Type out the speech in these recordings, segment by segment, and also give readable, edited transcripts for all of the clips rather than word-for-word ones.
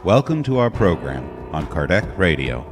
Welcome to our program on Kardec Radio.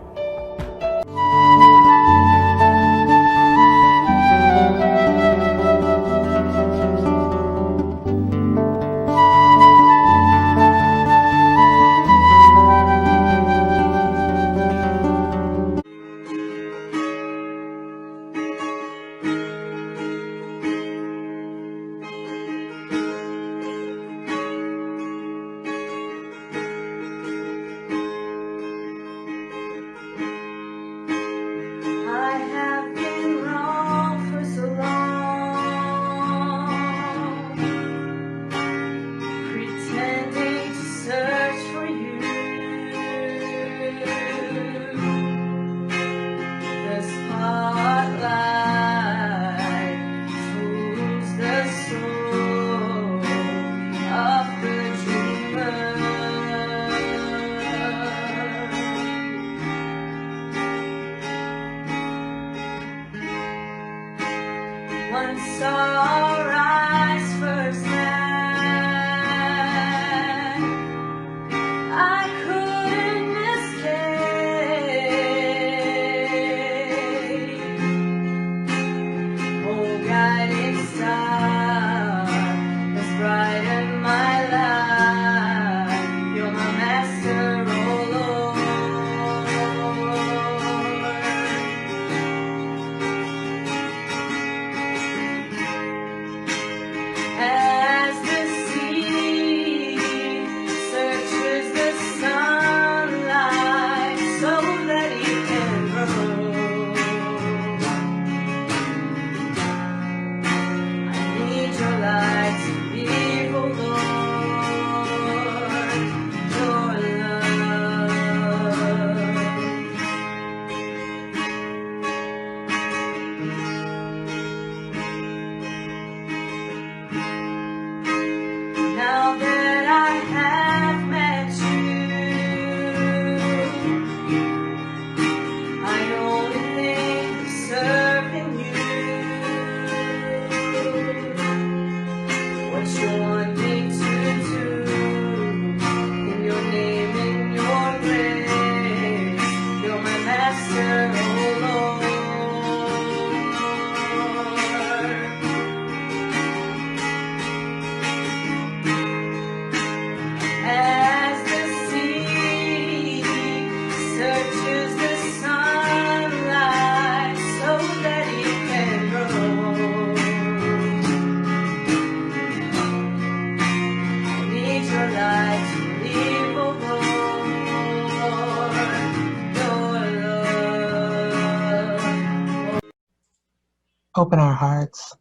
Open our hearts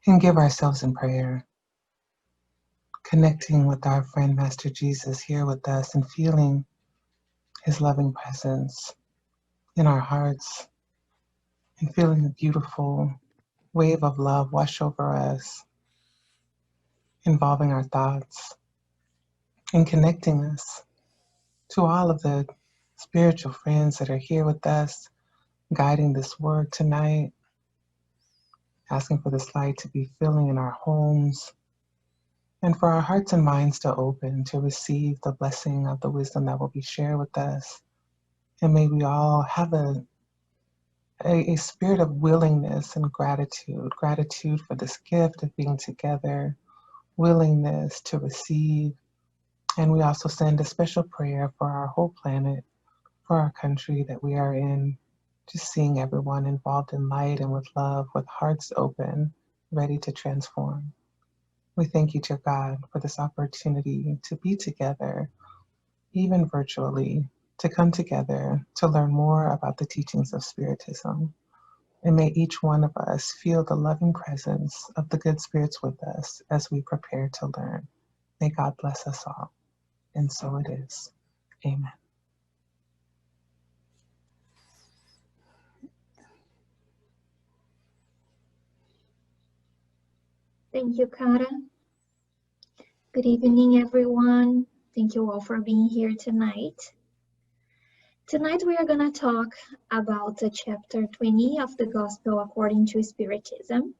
and give ourselves in prayer, connecting with our friend Master Jesus here with us and feeling his loving presence in our hearts and feeling the beautiful wave of love wash over us, involving our thoughts and connecting us to all of the spiritual friends that are here with us, guiding this work tonight, asking for this light to be filling in our homes, and for our hearts and minds to open to receive the blessing of the wisdom that will be shared with us. And may we all have a spirit of willingness and gratitude for this gift of being together, willingness to receive. And we also send a special prayer for our whole planet, for our country that we are in, just seeing everyone involved in light and with love, with hearts open, ready to transform. We thank you, dear God, for this opportunity to be together, even virtually, to come together to learn more about the teachings of Spiritism. And may each one of us feel the loving presence of the good spirits with us as we prepare to learn. May God bless us all. And so it is. Amen. Thank you, Kara. Good evening, everyone. Thank you all for being here tonight. Tonight we are going to talk about chapter 20 of the Gospel according to Spiritism.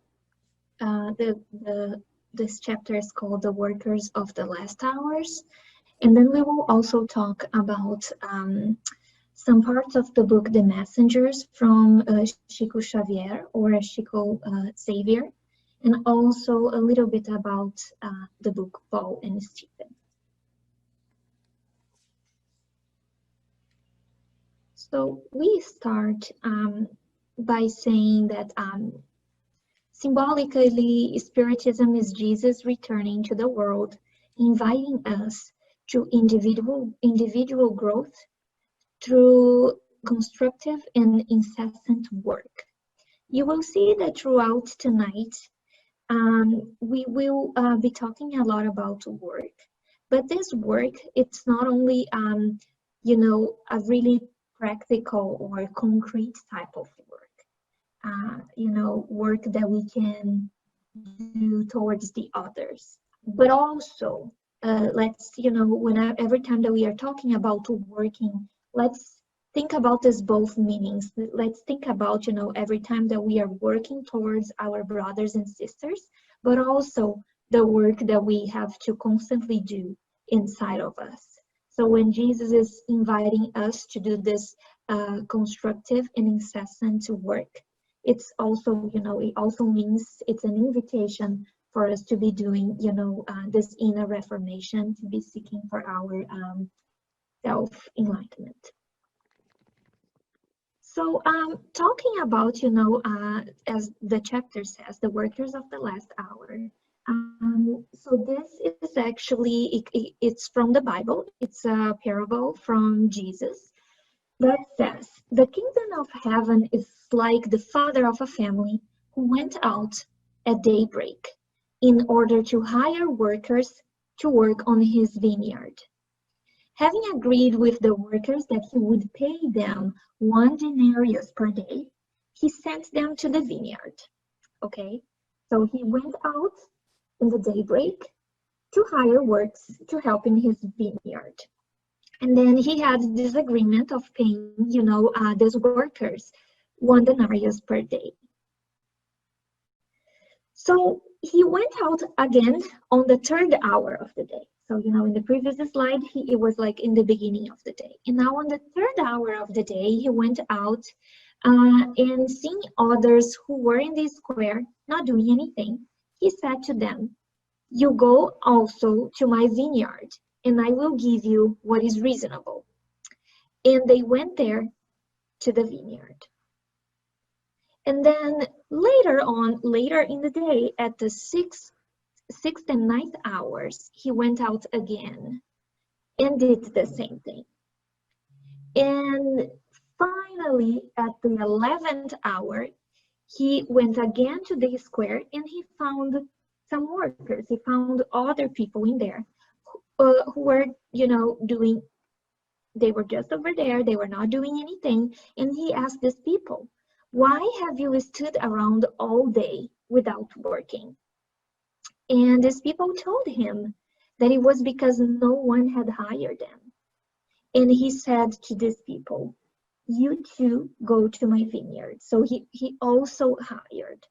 This chapter is called The Workers of the Last Hours, And then we will also talk about some parts of the book The Messengers from Chico Xavier or Chico Xavier, and also a little bit about the book Paul and Stephen. So we start by saying that symbolically, Spiritism is Jesus returning to the world, inviting us to individual growth through constructive and incessant work. You will see that throughout tonight, we will be talking a lot about work. But this work, it's not only, a really practical or concrete type of work, work that we can do towards the others. But also, every time that we are talking about working, let's think about this both meanings. Let's think about, every time that we are working towards our brothers and sisters, but also the work that we have to constantly do inside of us. So when Jesus is inviting us to do this constructive and incessant work, it's also, it also means it's an invitation for us to be doing, this inner reformation, to be seeking for our self-enlightenment. So talking about, as the chapter says, the workers of the last hour. So this is actually, it's from the Bible. It's a parable from Jesus that says, the kingdom of heaven is like the father of a family who went out at daybreak in order to hire workers to work on his vineyard. Having agreed with the workers that he would pay them 1 denarius per day, he sent them to the vineyard. Okay, so he went out in the daybreak to hire works to help in his vineyard. And then he had this agreement of paying, these workers 1 denarius per day. So he went out again on the 3rd hour of the day. So, in the previous slide, it was like in the beginning of the day. And now on the 3rd hour of the day, he went out and seeing others who were in the square not doing anything, he said to them, "You go also to my vineyard, and I will give you what is reasonable." And they went there to the vineyard. And then later in the day, at the sixth and 9th hours, he went out again and did the same thing. And finally, at the 11th hour, he went again to the square and he found some workers. He found other people in there who were, doing, they were just over there. They were not doing anything. And he asked these people, "Why have you stood around all day without working?" And these people told him that it was because no one had hired them. And he said to these people, "You too go to my vineyard." So he also hired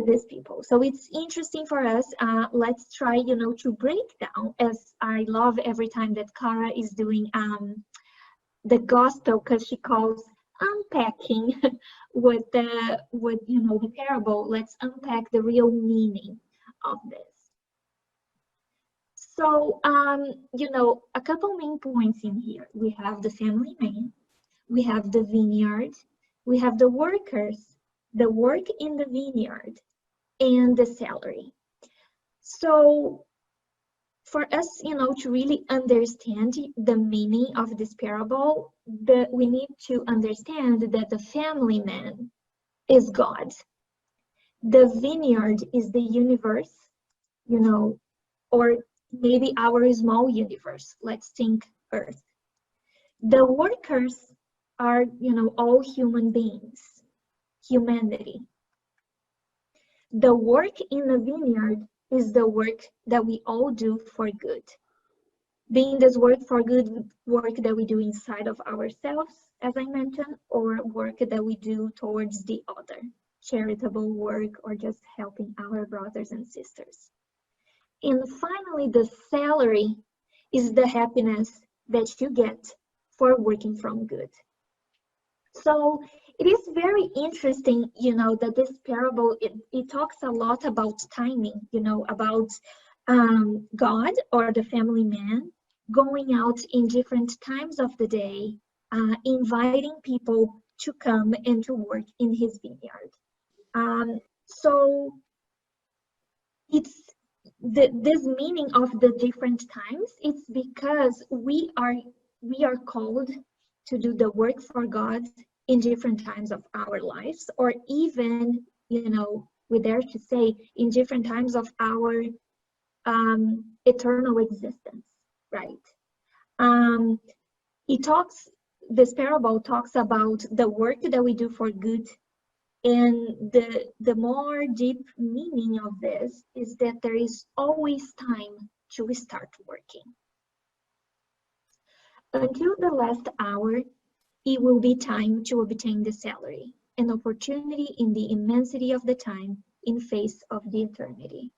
these people. So it's interesting for us. Let's try, to break down, as I love every time that Cara is doing the gospel, because she calls unpacking with the parable. Let's unpack the real meaning of this. So, a couple main points in here. We have the family man, we have the vineyard, we have the workers, the work in the vineyard, and the salary. So for us, to really understand the meaning of this parable, we need to understand that the family man is God. The vineyard is the universe, or maybe our small universe. Let's think Earth. The workers are, all human beings, humanity. The work in the vineyard is the work that we all do for good. Being this work for good, work that we do inside of ourselves, as I mentioned, or work that we do towards the other, charitable work, or just helping our brothers and sisters. And finally, the salary is the happiness that you get for working from good. So it is very interesting, that this parable, it talks a lot about timing, about God or the family man going out in different times of the day, inviting people to come and to work in his vineyard. So it's this meaning of the different times. It's because we are called to do the work for God in different times of our lives, or even, we dare to say, in different times of our eternal existence, right? This parable talks about the work that we do for good, and the more deep meaning of this is that there is always time to start working. Until the last hour, it will be time to obtain the salary, an opportunity in the immensity of the time in face of the eternity.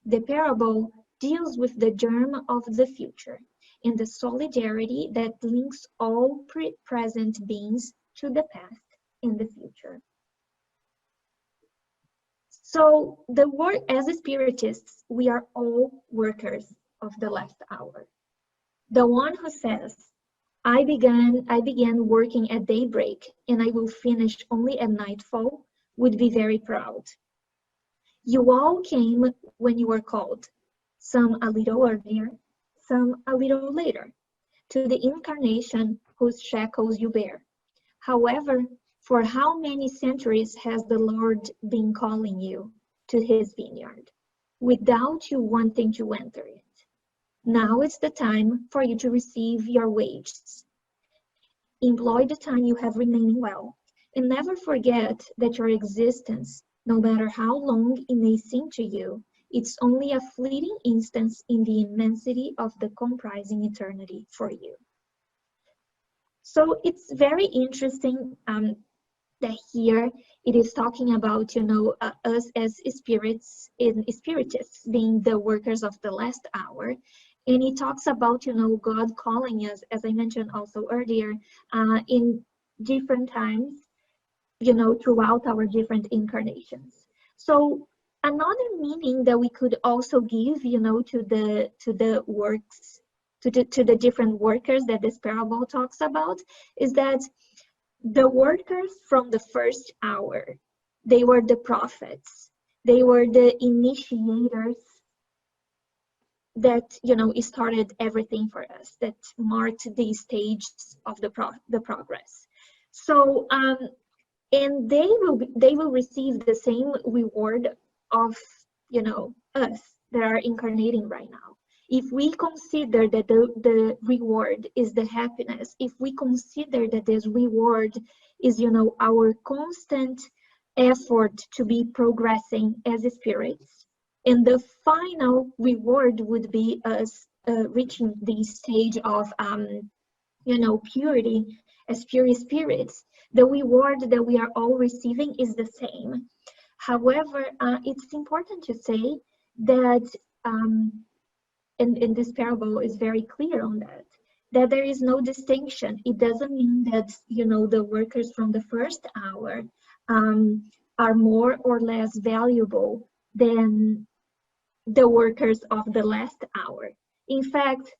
The parable deals with the germ of the future and the solidarity that links all present beings to the past and the future. So the work as spiritists, we are all workers of the last hour. The one who says, I began working at daybreak and I will finish only at nightfall would be very proud. You all came when you were called, some a little earlier, some a little later, to the incarnation whose shackles you bear. However, for how many centuries has the Lord been calling you to his vineyard, without you wanting to enter it? Now is the time for you to receive your wages. Employ the time you have remaining well, and never forget that your existence, no matter how long it may seem to you, it's only a fleeting instance in the immensity of the comprising eternity for you. So it's very interesting that here it is talking about, us as spirits and spiritists being the workers of the last hour. And it talks about, God calling us, as I mentioned also earlier, in different times, throughout our different incarnations. So another meaning that we could also give, to the works, to the different workers that this parable talks about, is that the workers from the first hour, they were the prophets. They were the initiators that, started everything for us, that marked the stages of the progress. So, and they will receive the same reward of, us that are incarnating right now. If we consider that the reward is the happiness, if we consider that this reward is, our constant effort to be progressing as spirits, and the final reward would be us reaching the stage of, purity as pure spirits, the reward that we are all receiving is the same. However, it's important to say that, and this parable is very clear on that there is no distinction. It doesn't mean that, the workers from the first hour are more or less valuable than the workers of the last hour. In fact,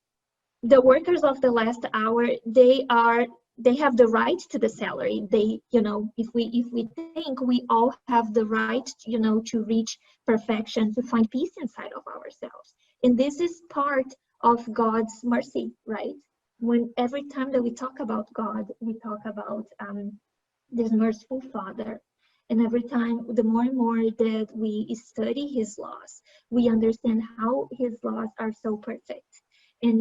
the workers of the last hour, they have the right to the salary. They, if we think we all have the right, to reach perfection, to find peace inside of ourselves. And this is part of God's mercy, right? When every time that we talk about God, we talk about this merciful Father. And every time, the more and more that we study his laws, we understand how his laws are so perfect. And,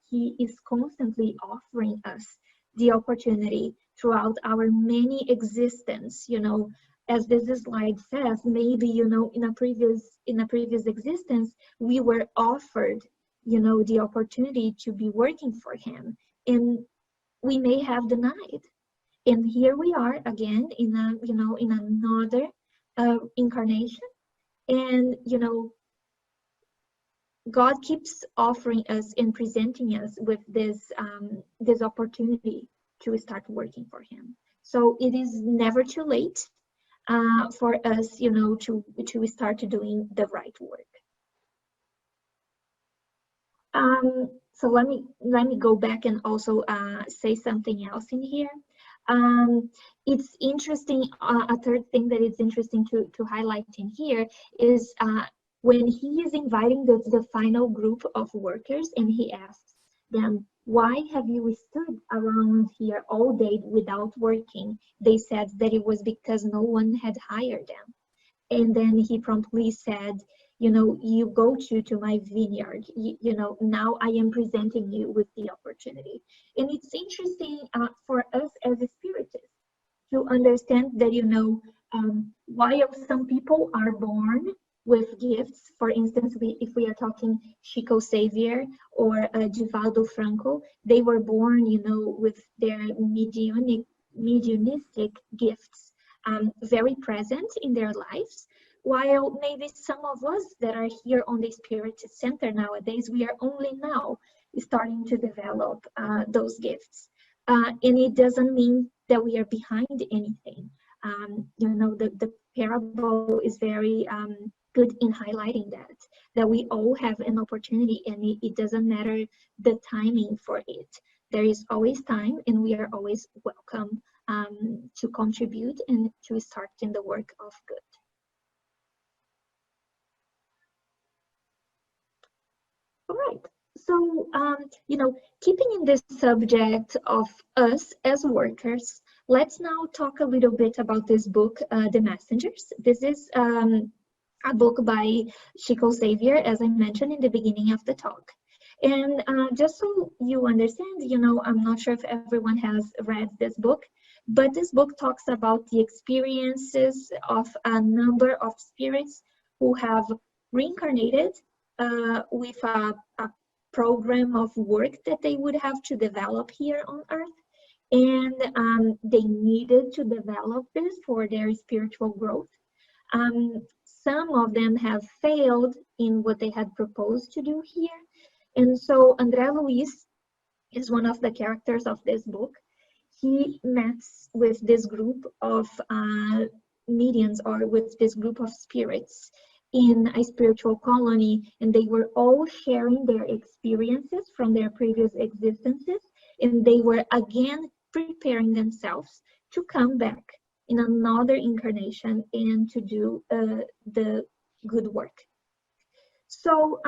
he is constantly offering us the opportunity throughout our many existence, as this slide says, maybe, in a previous existence, we were offered, the opportunity to be working for him, and we may have denied. And here we are again in another incarnation, and God keeps offering us and presenting us with this this opportunity to start working for Him. So it is never too late for us, you know, to start doing the right work. So let me go back and also say something else in here. It's interesting. A third thing that is interesting to highlight in here is when he is inviting the final group of workers, and he asks them, "Why have you stood around here all day without working?" They said that it was because no one had hired them. And then he promptly said, you know, "You go to my vineyard. You know, now I am presenting you with the opportunity." And it's interesting for us as a Spiritists to understand that, you know, while some people are born with gifts, for instance, if we are talking Chico Xavier or Divaldo Franco, they were born, you know, with their mediumistic gifts very present in their lives, while maybe some of us that are here on the Spiritist Center nowadays, we are only now starting to develop those gifts. And it doesn't mean that we are behind anything. You know, the parable is very good in highlighting that we all have an opportunity, and it doesn't matter the timing for it. There is always time, and we are always welcome to contribute and to start in the work of good. All right. So, you know, keeping in this subject of us as workers, let's now talk a little bit about this book, The Messengers. This is a book by Chico Xavier, as I mentioned in the beginning of the talk. And just so you understand, you know, I'm not sure if everyone has read this book, but this book talks about the experiences of a number of spirits who have reincarnated with a program of work that they would have to develop here on Earth. And they needed to develop this for their spiritual growth. Some of them have failed in what they had proposed to do here. And so André Luiz is one of the characters of this book. He met with this group of mediums, or with this group of spirits in a spiritual colony, and they were all sharing their experiences from their previous existences, and they were again preparing themselves to come back in another incarnation and to do the good work. So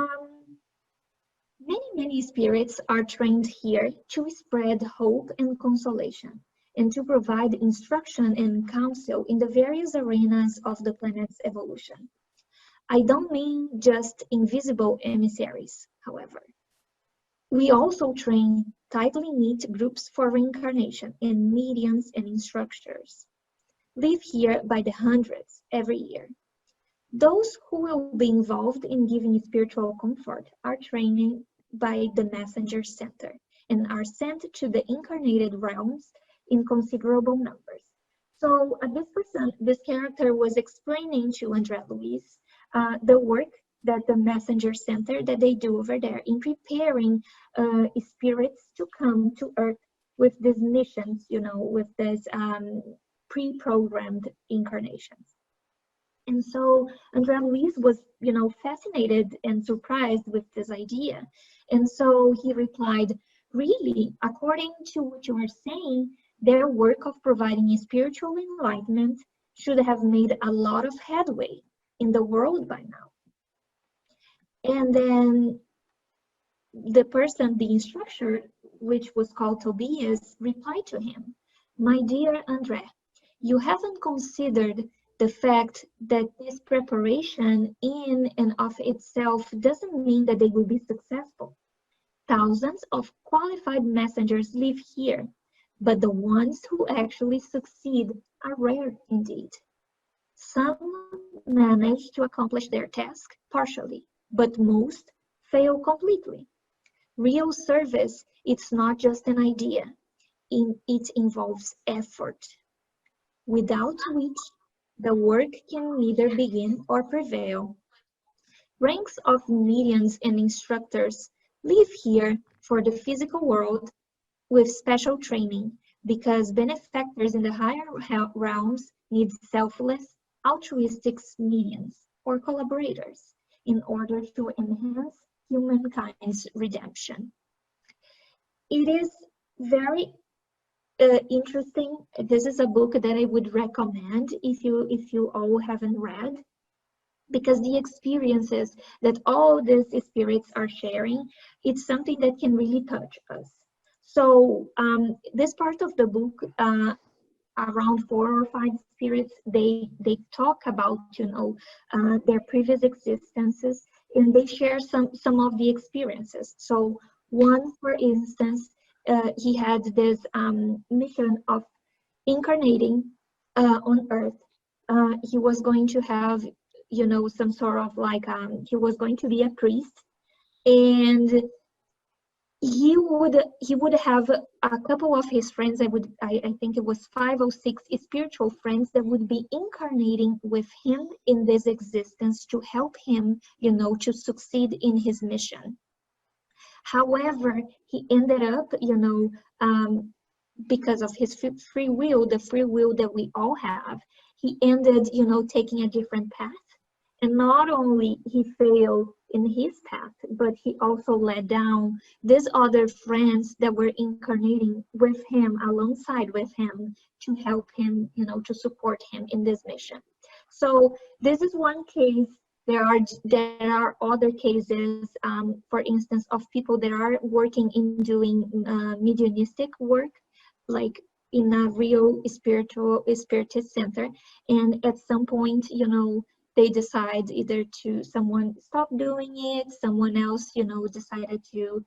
many spirits are trained here to spread hope and consolation, and to provide instruction and counsel in the various arenas of the planet's evolution. I don't mean just invisible emissaries, however. We also train tightly knit groups for reincarnation, and mediums and instructors live here by the hundreds every year. Those who will be involved in giving spiritual comfort are trained by the Messenger Center and are sent to the incarnated realms in considerable numbers. So this character was explaining to André Luiz the work that the Messenger Center that they do over there in preparing spirits to come to Earth with these missions, you know, with these pre-programmed incarnations. And so André Luiz was, you know, fascinated and surprised with this idea. And so he replied, "Really, according to what you are saying, their work of providing spiritual enlightenment should have made a lot of headway in the world by now." And then the instructor, which was called Tobias, replied to him, "My dear André, you haven't considered the fact that this preparation in and of itself doesn't mean that they will be successful. Thousands of qualified messengers live here, but the ones who actually succeed are rare indeed. Some manage to accomplish their task partially, but most fail completely. Real service, it's not just an idea. It involves effort, without which the work can neither begin or prevail. Ranks of mediums and instructors live here for the physical world with special training, because benefactors in the higher realms need selfless, altruistic mediums or collaborators in order to enhance humankind's redemption. It is very interesting. This is a book that I would recommend if you all haven't read, because the experiences that all these spirits are sharing, it's something that can really touch us. So this part of the book, around 4 or 5 spirits, they talk about, you know, their previous existences, and they share some of the experiences. So one, for instance, he had this mission of incarnating on Earth. He was going to have, you know, some sort of like he was going to be a priest, and he would have a couple of his friends. I think it was 5 or 6 spiritual friends that would be incarnating with him in this existence to help him, you know, to succeed in his mission. However, he ended up, you know, because of his free will, the free will that we all have, he ended, you know, taking a different path. And not only he failed in his path, but he also let down these other friends that were incarnating with him, alongside with him, to help him, you know, to support him in this mission. So this is one case. There are other cases, for instance, of people that are working in doing mediumistic work, like in a real spiritist center, and at some point, you know, they decide either to someone stop doing it, someone else, you know, decided to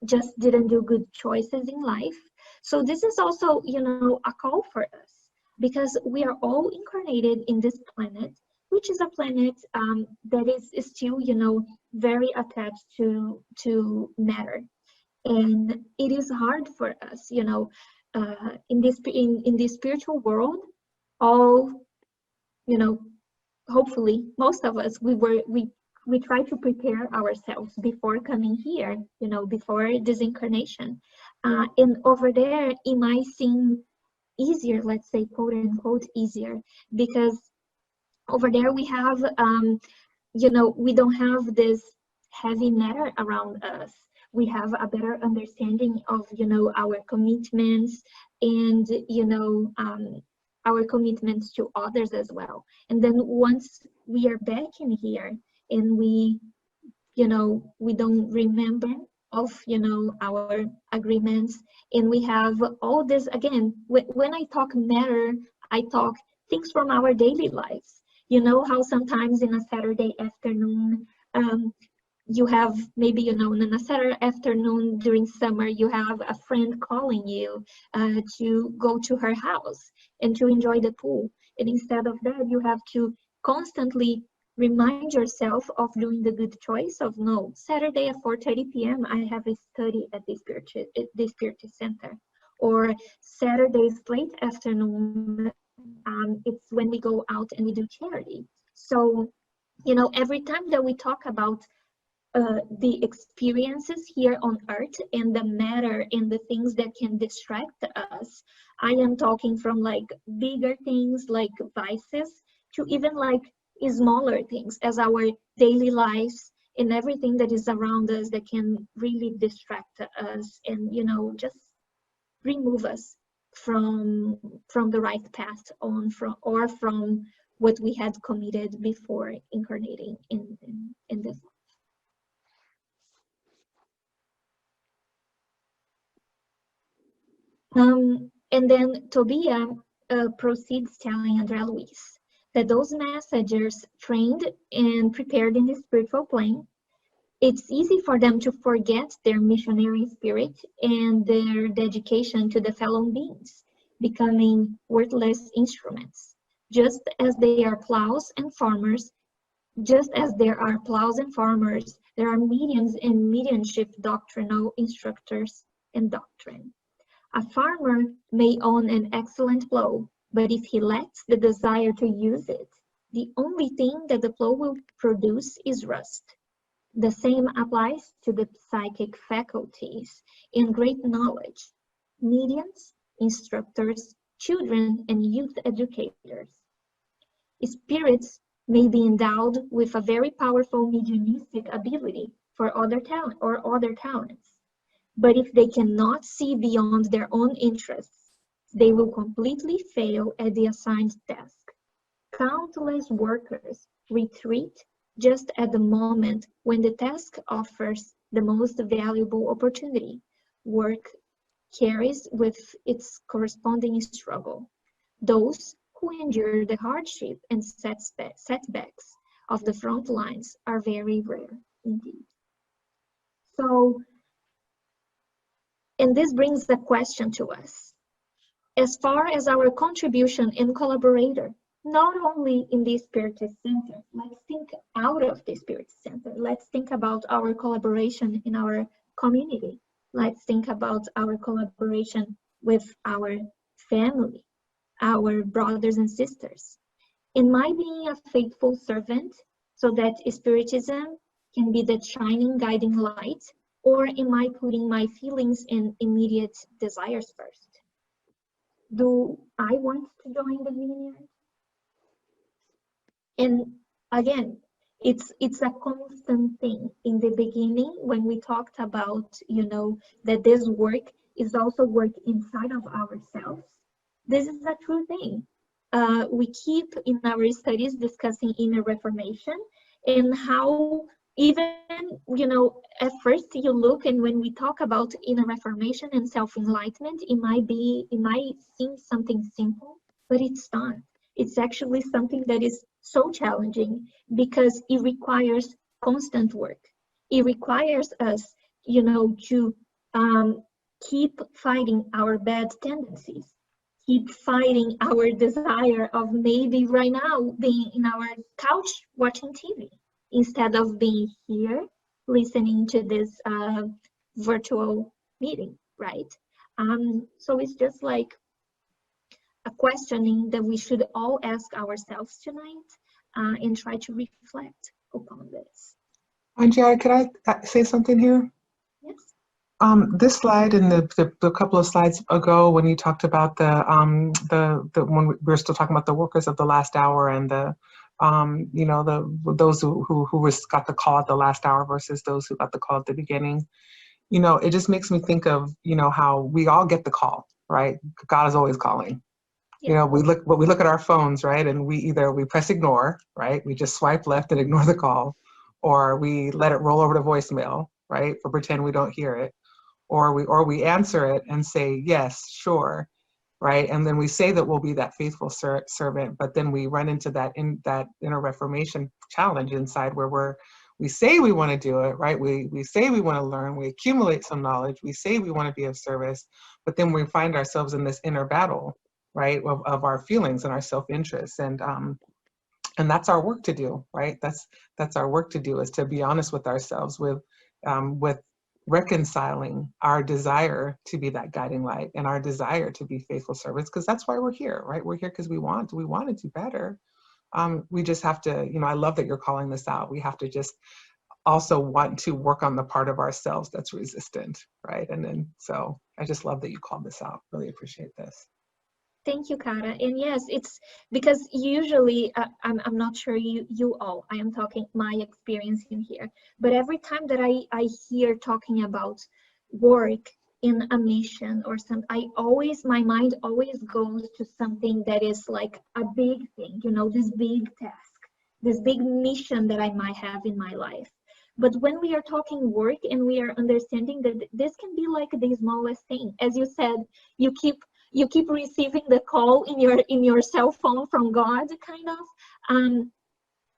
just didn't do good choices in life. So this is also, you know, a call for us, because we are all incarnated in this planet, which is a planet that is still, you know, very attached to matter. And it is hard for us, you know, in this spiritual world, all, you know, hopefully most of us, we try to prepare ourselves before coming here, you know, before this incarnation. And over there, it might seem easier, let's say, quote unquote, easier, because over there we have, you know, we don't have this heavy matter around us. We have a better understanding of, you know, our commitments, and, you know, our commitments to others as well. And then once we are back in here, and we, you know, we don't remember of, you know, our agreements, and we have all this again. When I talk matter, I talk things from our daily lives. You know how sometimes in a Saturday afternoon, you have maybe, you know, on a Saturday afternoon during summer, you have a friend calling you to go to her house and to enjoy the pool. And instead of that, you have to constantly remind yourself of doing the good choice of, no, Saturday at 4:30 p.m. I have a study at the Spiritist Center. Or Saturdays late afternoon, it's when we go out and we do charity. So, you know, every time that we talk about the experiences here on earth and the matter and the things that can distract us, I am talking from like bigger things like vices to even like smaller things as our daily lives and everything that is around us that can really distract us and, you know, just remove us from the right path on from what we had committed before incarnating in this. And then Tobia proceeds telling Andrea Luis that those messengers trained and prepared in the spiritual plane, it's easy for them to forget their missionary spirit and their dedication to the fellow beings, becoming worthless instruments. Just as they are plows and farmers, just as there are plows and farmers, there are mediums and mediumship doctrinal instructors and doctrine. A farmer may own an excellent plow, but if he lacks the desire to use it, The only thing that the plow will produce is rust. The same applies to the psychic faculties and great knowledge, mediums, instructors, children, and youth educators. Spirits may be endowed with a very powerful mediumistic ability for other talents, but if they cannot see beyond their own interests, they will completely fail at the assigned task. Countless workers retreat just at the moment when the task offers the most valuable opportunity. Work carries with its corresponding struggle. Those who endure the hardship and setbacks of the front lines are very rare indeed. So, and this brings the question to us. As far as our contribution and collaborator, not only in the Spiritist Center, let's think out of the Spiritist Center. Let's think about our collaboration in our community. Let's think about our collaboration with our family, our brothers and sisters. Am I being a faithful servant so that Spiritism can be the shining guiding light, or am I putting my feelings and immediate desires first? Do I want to join the vineyard? And again, it's a constant thing. In the beginning, when we talked about, that this work is also work inside of ourselves, this is a true thing. We keep in our studies discussing inner reformation and how even, at first you look, and when we talk about inner reformation and self-enlightenment, it might seem something simple, but it's not. It's actually something that is so challenging because it requires constant work. It requires us, to keep fighting our bad tendencies, keep fighting our desire of maybe right now being in our couch watching TV instead of being here listening to this virtual meeting, right? So it's just like a questioning that we should all ask ourselves tonight and try to reflect upon this. Angie, could I say something here? Yes. This slide and the couple of slides ago, when you talked about the when we were still talking about the workers of the last hour and those who got the call at the last hour versus those who got the call at the beginning, it just makes me think of how we all get the call, right? God is always calling. Yeah. We look at our phones, right, and we press ignore, right? We just swipe left and ignore the call, or we let it roll over to voicemail, right, or pretend we don't hear it. Or we answer it and say, yes, sure, right? And then we say that we'll be that faithful servant, but then we run into that inner reformation challenge inside where we say we want to do it, right? We say we want to learn, we accumulate some knowledge, we say we want to be of service, but then we find ourselves in this inner battle, right, of our feelings and our self-interest. And that's our work to do, right? That's our work to do, is to be honest with ourselves, with reconciling our desire to be that guiding light and our desire to be faithful servants, because that's why we're here, right? We're here because we want to do better. We just have to, I love that you're calling this out. We have to just also want to work on the part of ourselves that's resistant, right? And then, so I just love that you called this out. Really appreciate this. Thank you, Kara. And yes, it's because usually, I'm not sure you all, I am talking my experience in here, but every time that I hear talking about work in a mission or something, my mind always goes to something that is like a big thing, this big task, this big mission that I might have in my life. But when we are talking work and we are understanding that this can be like the smallest thing, as you said, you keep receiving the call in your cell phone from God, kind of.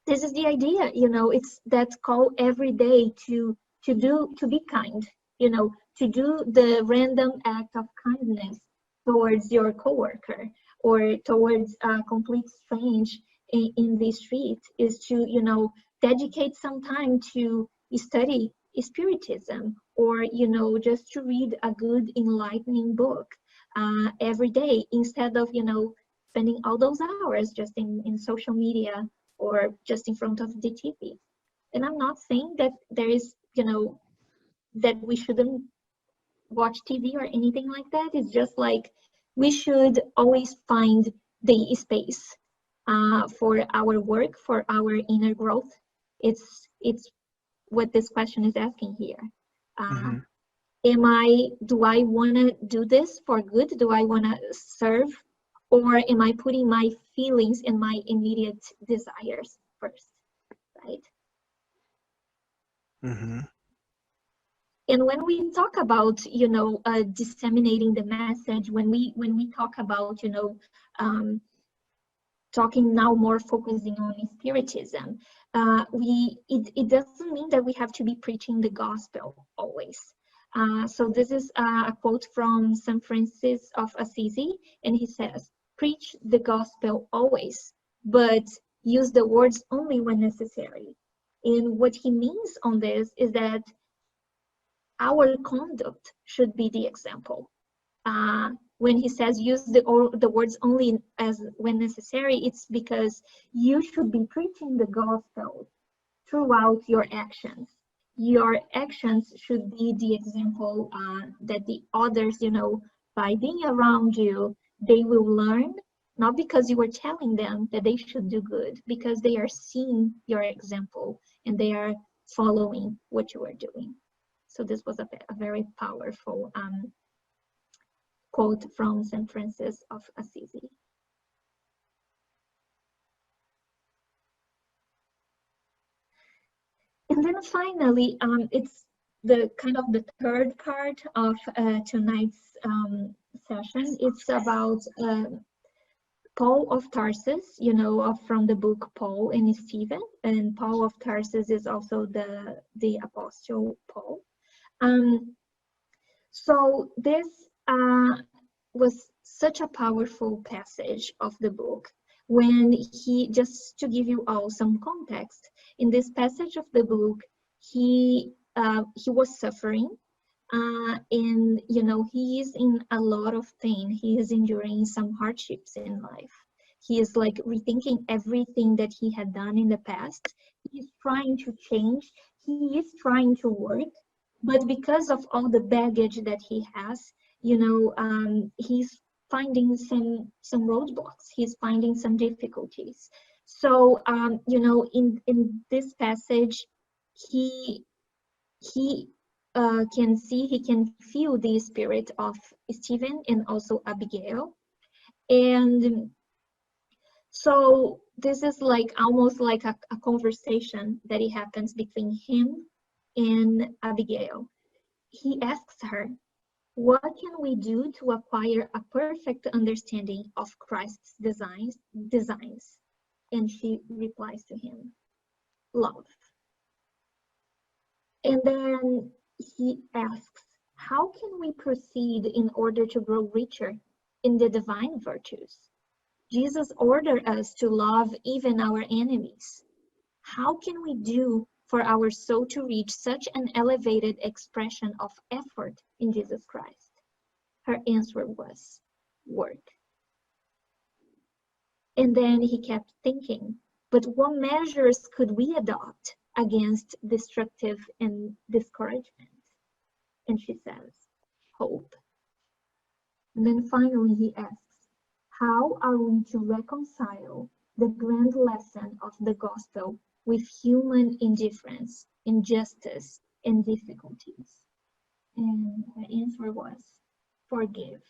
This is the idea, it's that call every day to be kind, to do the random act of kindness towards your coworker or towards a complete strange in the street, is to, dedicate some time to study Spiritism, or, just to read a good enlightening book every day, instead of, spending all those hours just in social media or just in front of the TV. And I'm not saying that there is, that we shouldn't watch TV or anything like that. It's just like we should always find the space for our work, for our inner growth. It's what this question is asking here. Do I want to do this for good? Do I want to serve? Or am I putting my feelings and my immediate desires first, right? And when we talk about, disseminating the message, when we talk about, talking now more focusing on Spiritism, it doesn't mean that we have to be preaching the gospel always. So this is a quote from St. Francis of Assisi, and he says, "Preach the gospel always, but use the words only when necessary." And what he means on this is that our conduct should be the example. When he says use the words only as when necessary, it's because you should be preaching the gospel throughout your actions. Your actions should be the example that the others, by being around you, they will learn, not because you were telling them that they should do good, because they are seeing your example and they are following what you are doing. So this was a very powerful quote from St. Francis of Assisi. And then finally, it's the kind of the third part of tonight's session. It's about Paul of Tarsus, from the book Paul and Stephen. And Paul of Tarsus is also the Apostle Paul. So this was such a powerful passage of the book, when just to give you all some context, in this passage of the book, he was suffering, and he is in a lot of pain. He is enduring some hardships in life. He is like rethinking everything that he had done in the past. He is trying to change. He is trying to work, but because of all the baggage that he has, he's finding some roadblocks. He's finding some difficulties. So, in this passage, he can see, he can feel the spirit of Stephen and also Abigail. And so this is like almost like a conversation that it happens between him and Abigail. He asks her, "What can we do to acquire a perfect understanding of Christ's designs?" And she replies to him, "Love." And then he asks, "How can we proceed in order to grow richer in the divine virtues? Jesus ordered us to love even our enemies. How can we do for our soul to reach such an elevated expression of effort in Jesus Christ?" Her answer was, "Work." And then he kept thinking, but what measures could we adopt against destructive and discouragement? And she says, "Hope." And then finally he asks, how are we to reconcile the grand lesson of the gospel with human indifference, injustice, and difficulties? And her answer was, "Forgive."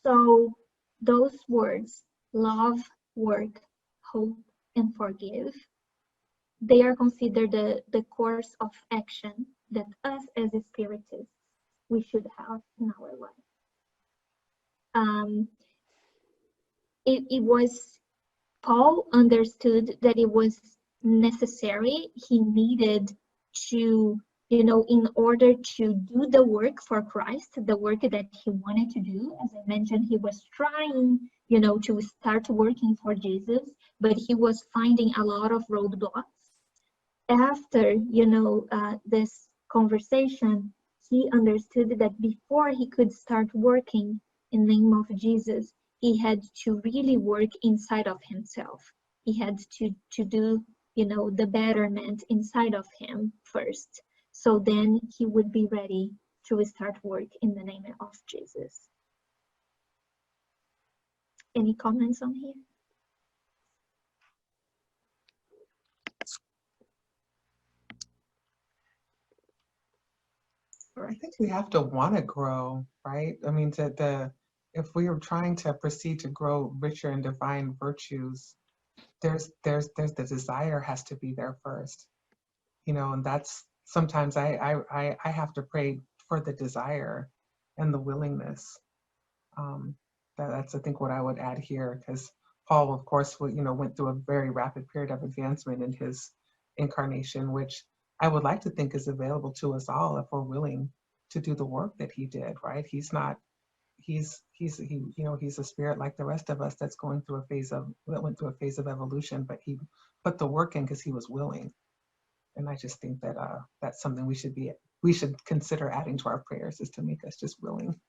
So those words, love, work, hope, and forgive, they are considered the course of action that us as a Spiritist, we should have in our life. It was, Paul understood that it was necessary. He needed to, in order to do the work for Christ, the work that he wanted to do. As I mentioned, he was trying, to start working for Jesus, but he was finding a lot of roadblocks. After, this conversation, he understood that before he could start working in the name of Jesus, he had to really work inside of himself. He had to do, the betterment inside of him first. So then he would be ready to start work in the name of Jesus. Any comments on here? I think we have to want to grow, right? I mean, if we are trying to proceed to grow richer in divine virtues, there's the desire has to be there first, and that's sometimes I have to pray for the desire and the willingness. That's I think what I would add here, because Paul, of course, went through a very rapid period of advancement in his incarnation, which I would like to think is available to us all if we're willing to do the work that he did. Right? He's a spirit like the rest of us that went through a phase of evolution, but he put the work in because he was willing. And I just think that that's something we should consider adding to our prayers, is to make us just willing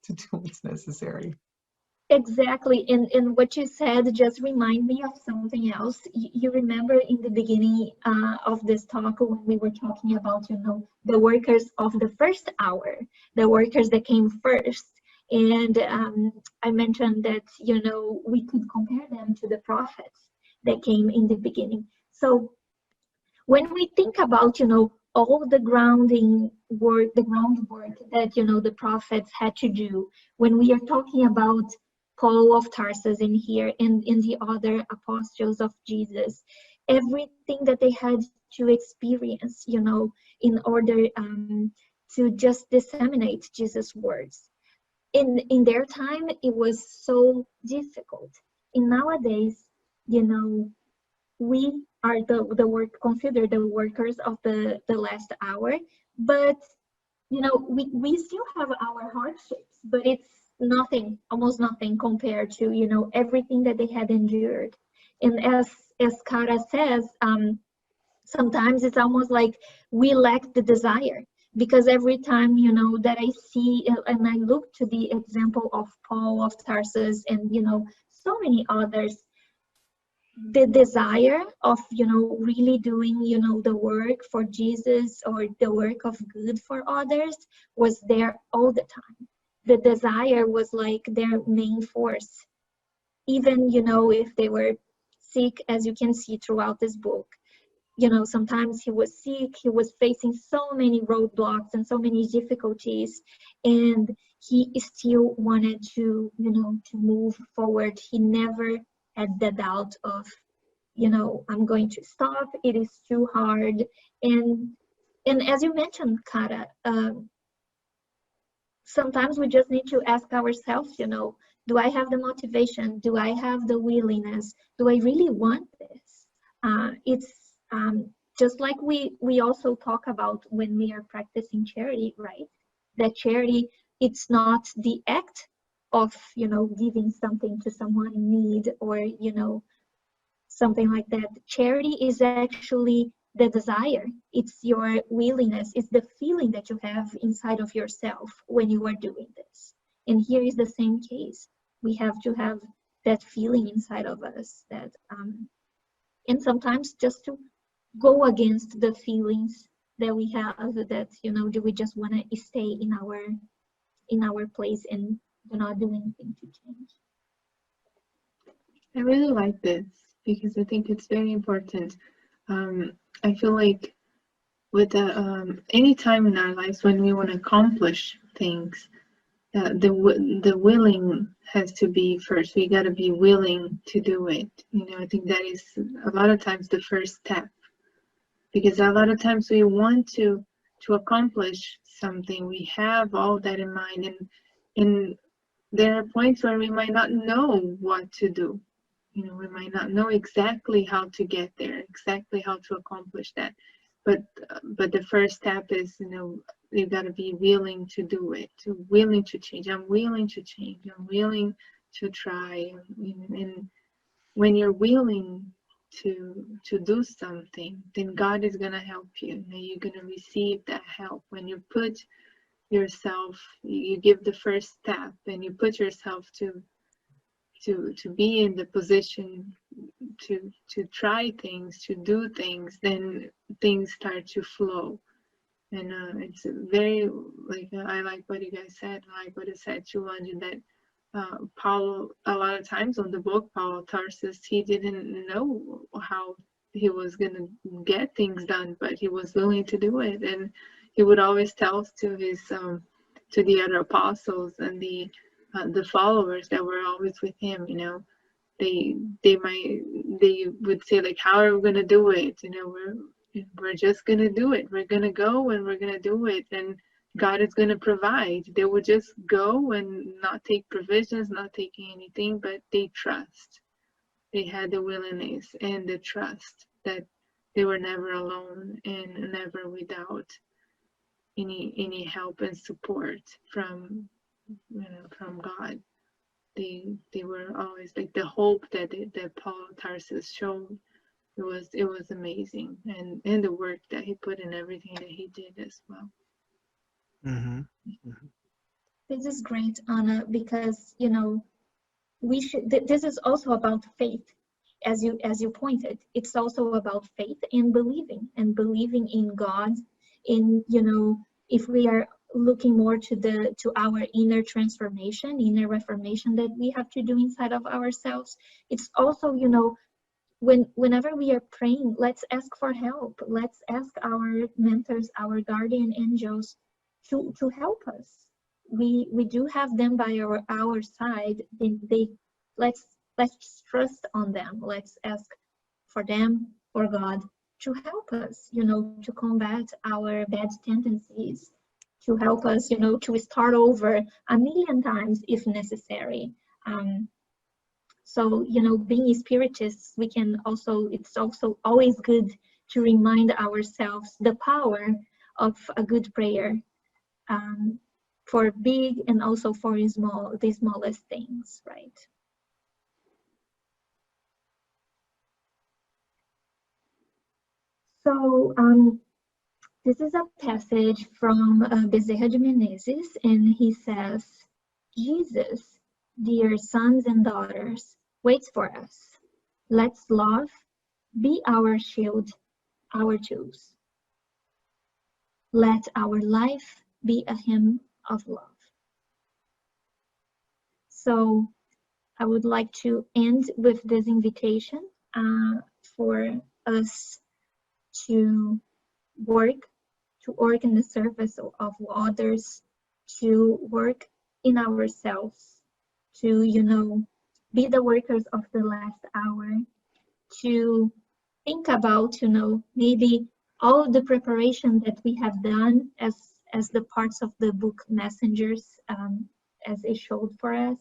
to do what's necessary. Exactly. And what you said just remind me of something else. You remember in the beginning of this talk when we were talking about, the workers of the first hour, the workers that came first. And I mentioned that, we could compare them to the prophets that came in the beginning. So when we think about, all the groundwork that, the prophets had to do, when we are talking about Paul of Tarsus in here and in the other apostles of Jesus, everything that they had to experience, in order to just disseminate Jesus' words. In their time, it was so difficult. And nowadays, we are considered the workers of the last hour, but we still have our hardships, but it's nothing, almost nothing compared to everything that they had endured. And as Kara says, sometimes it's almost like we lack the desire, because every time that I see and I look to the example of Paul of Tarsus and so many others, the desire of really doing the work for Jesus or the work of good for others was there all the time. The desire was like their main force, even if they were sick, as you can see throughout this book. Sometimes he was sick, he was facing so many roadblocks and so many difficulties, and he still wanted to to move forward. He never had the doubt of I'm going to stop, it is too hard. And as you mentioned, Kara, sometimes we just need to ask ourselves, do I have the motivation? Do I have the willingness? Do I really want this? It's just like we also talk about when we are practicing charity, right? That charity, it's not the act of giving something to someone in need or something like that. Charity is actually the desire. It's your willingness. It's the feeling that you have inside of yourself when you are doing this. And here is the same case. We have to have that feeling inside of us that, and sometimes just to go against the feelings that we have, that do we just want to stay in our place and do not do anything to change. I really like this because I think it's very important. I feel like with any time in our lives when we want to accomplish things, the willing has to be first. We got to be willing to do it. I think that is a lot of times the first step, because a lot of times we want to accomplish something. We have all that in mind, and there are points where we might not know what to do. We might not know exactly how to get there, exactly how to accomplish that. But the first step is, you got to be willing to do it, willing to change. I'm willing to change. I'm willing to try. And when you're willing to do something, then God is going to help you. And you're going to receive that help. When you put yourself, you give the first step and you put yourself to to be in the position to try things, to do things, then things start to flow. And it's very, like, I like what you guys said, I like what it said too, Angie, that Paul, a lot of times on the book, Paul Tarsus, he didn't know how he was going to get things done, but he was willing to do it. And he would always tell to his to the other apostles and the followers that were always with him, you know, they would say, like, how are we going to do it? You know, we're just going to do it. We're going to go and we're going to do it. And God is going to provide. They would just go and not take provisions, not taking anything, but they trust. They had the willingness and the trust that they were never alone and never without any help and support from, you know, from God. They were always, like, the hope that Paul Tarsus showed. It was amazing, and the work that he put in everything that he did as well. Mm-hmm. Mm-hmm. This is great, Anna, because, you know, we should. This is also about faith, as you pointed. It's also about faith and believing in God. In, you know, if we are looking more to our inner transformation, inner reformation that we have to do inside of ourselves, it's also, you know, whenever we are praying, let's ask for help. Let's ask our mentors, our guardian angels, to help us. We do have them by our side. Let's trust on them. Let's ask for them, for God, to help us, you know, to combat our bad tendencies, to help us, you know, to start over 1,000,000 times if necessary. So, you know, being spiritists, it's also always good to remind ourselves the power of a good prayer, for big and also for the smallest things, right? So, this is a passage from Bezerra de Menezes, and he says, Jesus, dear sons and daughters, waits for us. Let's love, be our shield, our tools. Let our life be a hymn of love. So I would like to end with this invitation for us to work in the service of others, to work in ourselves, to, you know, be the workers of the last hour, to think about, you know, maybe all the preparation that we have done as the parts of the book Messengers, as it showed for us.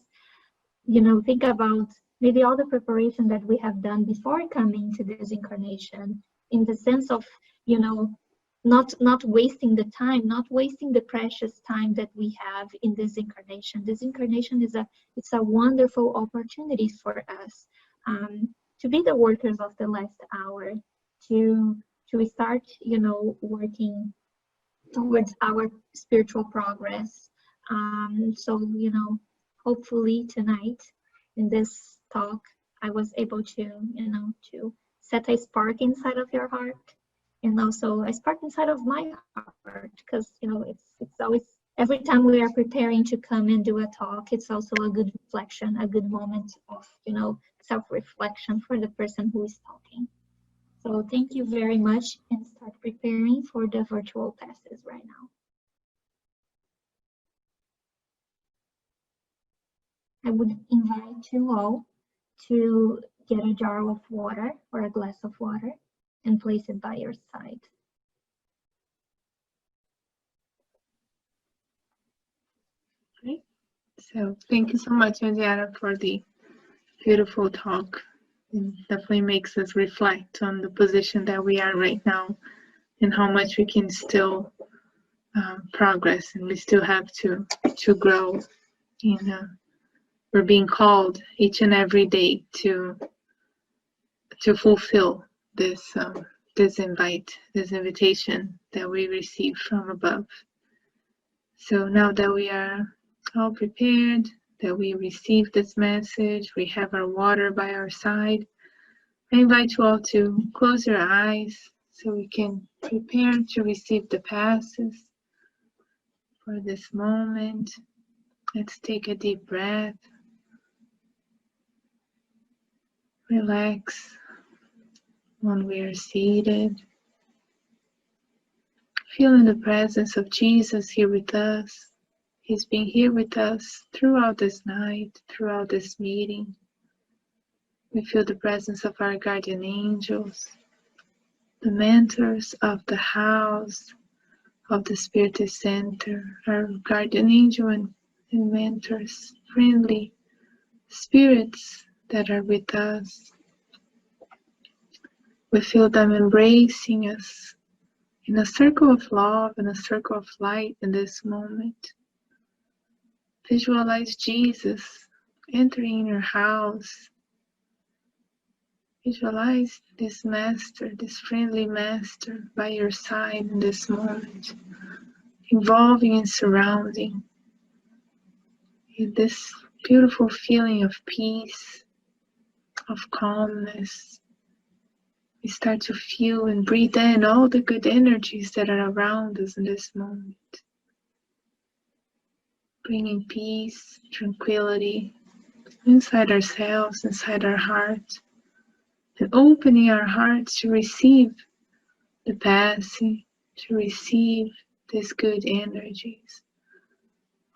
You know, think about maybe all the preparation that we have done before coming to this incarnation, in the sense of, you know, not wasting the time, not wasting the precious time that we have in this incarnation. This incarnation it's a wonderful opportunity for us to be the workers of the last hour, to start, you know, working towards our spiritual progress. So, you know, hopefully tonight in this talk, I was able to, you know, to set a spark inside of your heart, and also a spark inside of my heart, because, you know, it's always, every time we are preparing to come and do a talk, it's also a good reflection, a good moment of, you know, self-reflection for the person who is talking. So thank you very much, and start preparing for the virtual passes right now. I would invite you all to get a jar of water or a glass of water and place it by your side. Great. So thank you so much, Indiana, for the beautiful talk. It definitely makes us reflect on the position that we are right now and how much we can still progress, and we still have to grow. We're being called each and every day to fulfill this invitation that we receive from above. So now that we are all prepared, that we receive this message. We have our water by our side. I invite you all to close your eyes so we can prepare to receive the passes for this moment. Let's take a deep breath. Relax when we are seated. Feeling the presence of Jesus here with us. He's been here with us throughout this night, throughout this meeting. We feel the presence of our guardian angels, the mentors of the house, of the Spiritist Center, our guardian angel and mentors, friendly spirits that are with us. We feel them embracing us in a circle of love and a circle of light in this moment. Visualize Jesus entering your house. Visualize this master, this friendly master by your side in this moment, involving and surrounding in this beautiful feeling of peace, of calmness. We start to feel and breathe in all the good energies that are around us in this moment, bringing peace, tranquility inside ourselves, inside our heart, and opening our hearts to receive the passing, to receive these good energies,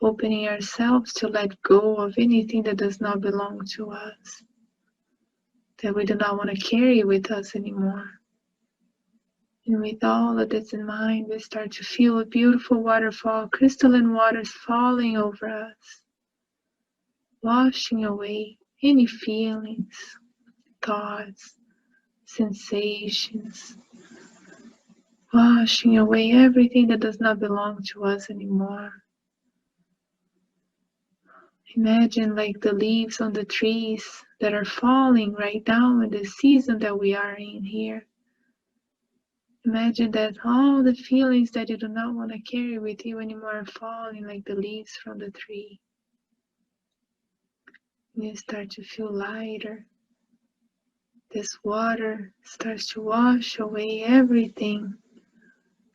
opening ourselves to let go of anything that does not belong to us, that we do not want to carry with us anymore. And with all of this in mind, we start to feel a beautiful waterfall, crystalline waters falling over us, washing away any feelings, thoughts, sensations, washing away everything that does not belong to us anymore. Imagine like the leaves on the trees that are falling right now in the season that we are in here. Imagine that all the feelings that you do not want to carry with you anymore are falling like the leaves from the tree. And you start to feel lighter. This water starts to wash away everything,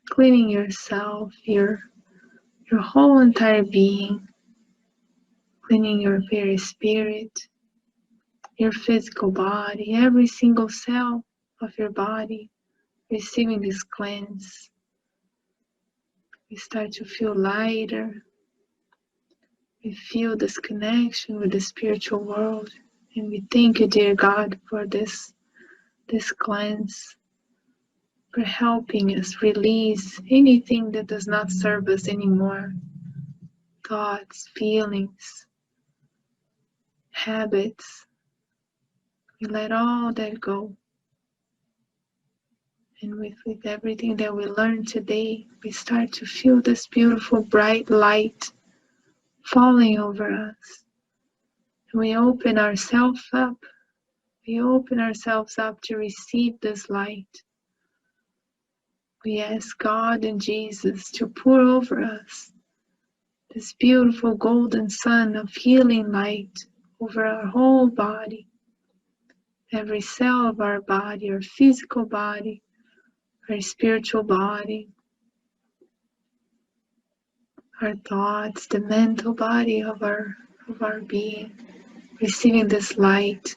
cleaning yourself, your whole entire being, cleaning your very spirit, your physical body, every single cell of your body, receiving this cleanse. We start to feel lighter. We feel this connection with the spiritual world. And we thank you, dear God, for this cleanse, for helping us release anything that does not serve us anymore. Thoughts, feelings, habits. We let all that go. And with everything that we learned today, we start to feel this beautiful bright light falling over us. And we open ourselves up. We open ourselves up to receive this light. We ask God and Jesus to pour over us this beautiful golden sun of healing light over our whole body, every cell of our body, our physical body, our spiritual body, our thoughts, the mental body of our being, receiving this light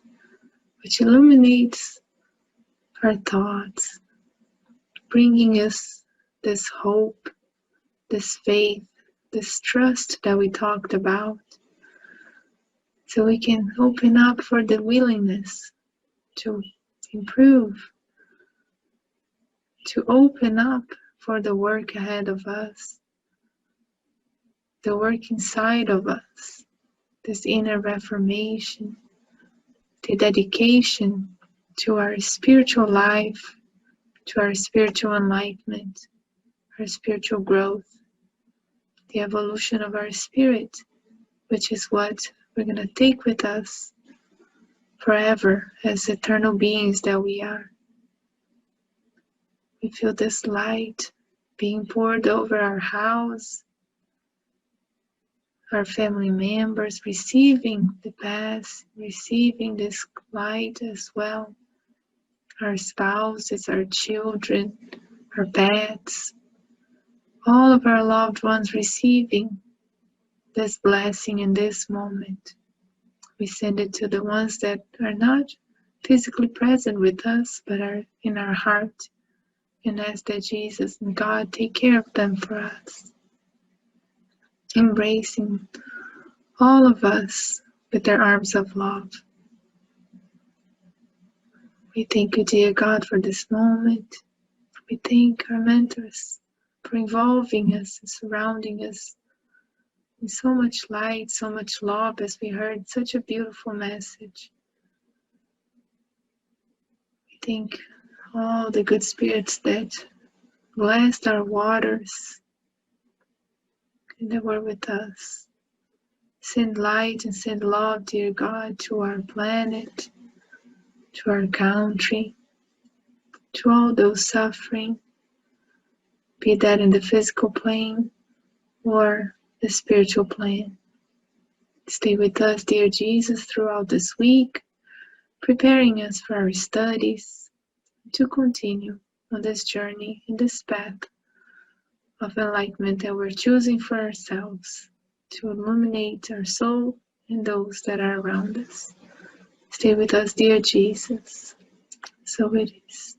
which illuminates our thoughts, bringing us this hope, this faith, this trust that we talked about, so we can open up for the willingness to improve, to open up for the work ahead of us, the work inside of us, this inner reformation, the dedication to our spiritual life, to our spiritual enlightenment, our spiritual growth, the evolution of our spirit, which is what we're going to take with us forever as eternal beings that we are. We feel this light being poured over our house, our family members receiving the past, receiving this light as well, our spouses, our children, our pets, all of our loved ones receiving this blessing in this moment. We send it to the ones that are not physically present with us, but are in our heart, and ask that Jesus and God take care of them for us, embracing all of us with their arms of love. We thank you, dear God, for this moment. We thank our mentors for involving us and surrounding us in so much light, so much love, as we heard such a beautiful message. We thank all the good spirits that blessed our waters and that were with us. Send light and send love, dear God, to our planet, to our country, to all those suffering, be that in the physical plane or the spiritual plane. Stay with us, dear Jesus, throughout this week, preparing us for our studies to continue on this journey, in this path of enlightenment that we're choosing for ourselves, to illuminate our soul and those that are around us. Stay with us, dear Jesus. So it is.